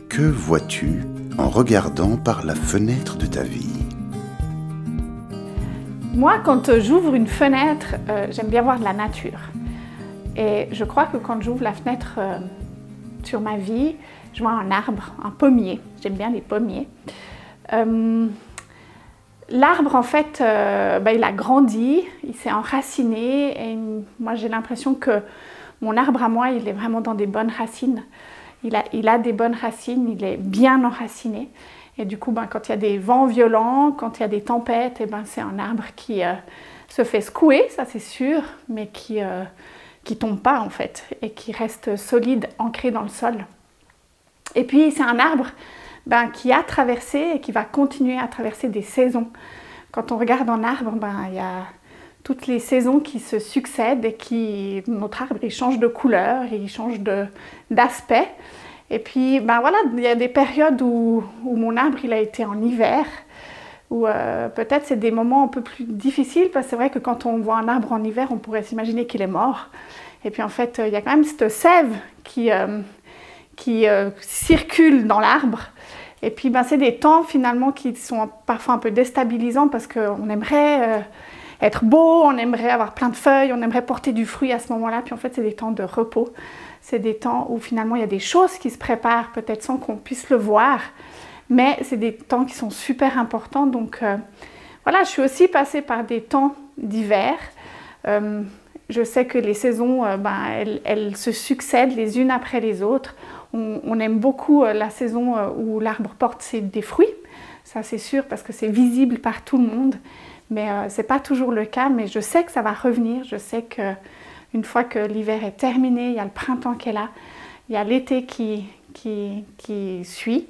Que vois-tu en regardant par la fenêtre de ta vie? Moi, quand j'ouvre une fenêtre, j'aime bien voir de la nature. Et je crois que quand j'ouvre la fenêtre sur ma vie, je vois un arbre, un pommier. J'aime bien les pommiers. L'arbre, en fait, il a grandi, il s'est enraciné. Et moi, j'ai l'impression que mon arbre à moi, il est vraiment dans des bonnes racines. Il a des bonnes racines, il est bien enraciné. Et du coup, quand il y a des vents violents, quand il y a des tempêtes, c'est un arbre qui se fait secouer, ça c'est sûr, mais qui tombe pas en fait, et qui reste solide, ancré dans le sol. Et puis c'est un arbre qui a traversé et qui va continuer à traverser des saisons. Quand on regarde un arbre, il y a toutes les saisons qui se succèdent et notre arbre il change de couleur, il change d'aspect. Et puis voilà, il y a des périodes où mon arbre il a été en hiver, où peut-être c'est des moments un peu plus difficiles, parce que c'est vrai que quand on voit un arbre en hiver, on pourrait s'imaginer qu'il est mort. Et puis en fait, il y a quand même cette sève qui circule dans l'arbre. Et puis c'est des temps finalement qui sont parfois un peu déstabilisants, parce qu'on aimerait être beau, on aimerait avoir plein de feuilles, on aimerait porter du fruit à ce moment-là. Puis en fait, c'est des temps de repos. C'est des temps où finalement il y a des choses qui se préparent, peut-être sans qu'on puisse le voir. Mais c'est des temps qui sont super importants. Donc voilà, je suis aussi passée par des temps d'hiver. Je sais que les saisons, elles se succèdent les unes après les autres. On aime beaucoup la saison où l'arbre porte des fruits. Ça c'est sûr, parce que c'est visible par tout le monde. Mais ce n'est pas toujours le cas. Mais je sais que ça va revenir. Je sais qu'une fois que l'hiver est terminé, il y a le printemps qui est là. Il y a l'été qui suit.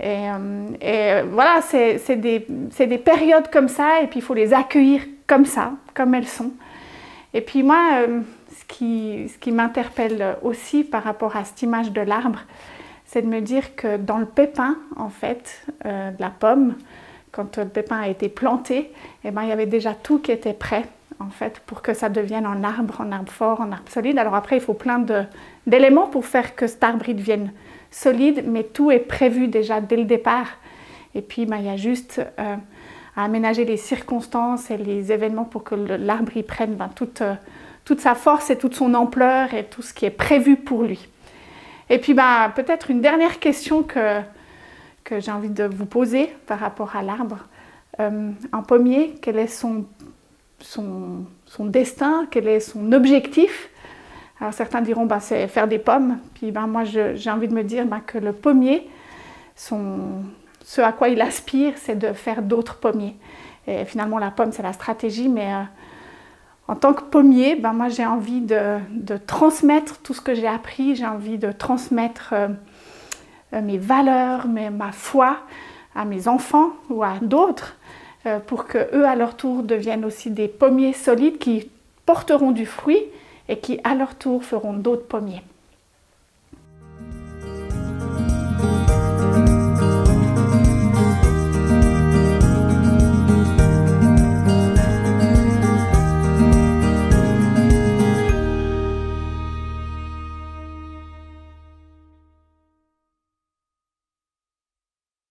Et voilà, c'est des périodes comme ça. Et puis il faut les accueillir comme ça, comme elles sont. Et puis moi, ce qui m'interpelle aussi par rapport à cette image de l'arbre, c'est de me dire que dans le pépin, en fait, de la pomme, quand le pépin a été planté, il y avait déjà tout qui était prêt, en fait, pour que ça devienne un arbre fort, un arbre solide. Alors après, il faut plein d'éléments pour faire que cet arbre devienne solide, mais tout est prévu déjà dès le départ. Et puis, il y a juste à aménager les circonstances et les événements pour que l'arbre y prenne toute sa force et toute son ampleur et tout ce qui est prévu pour lui. Et puis, peut-être une dernière question que j'ai envie de vous poser par rapport à l'arbre. Un pommier, quel est son destin, quel est son objectif? Alors certains diront c'est faire des pommes. Puis moi j'ai envie de me dire que le pommier, ce à quoi il aspire, c'est de faire d'autres pommiers. Et finalement la pomme c'est la stratégie, mais en tant que pommier, moi j'ai envie de transmettre tout ce que j'ai appris, j'ai envie de transmettre mes valeurs, ma foi à mes enfants ou à d'autres, pour qu'eux à leur tour deviennent aussi des pommiers solides qui porteront du fruit et qui à leur tour feront d'autres pommiers.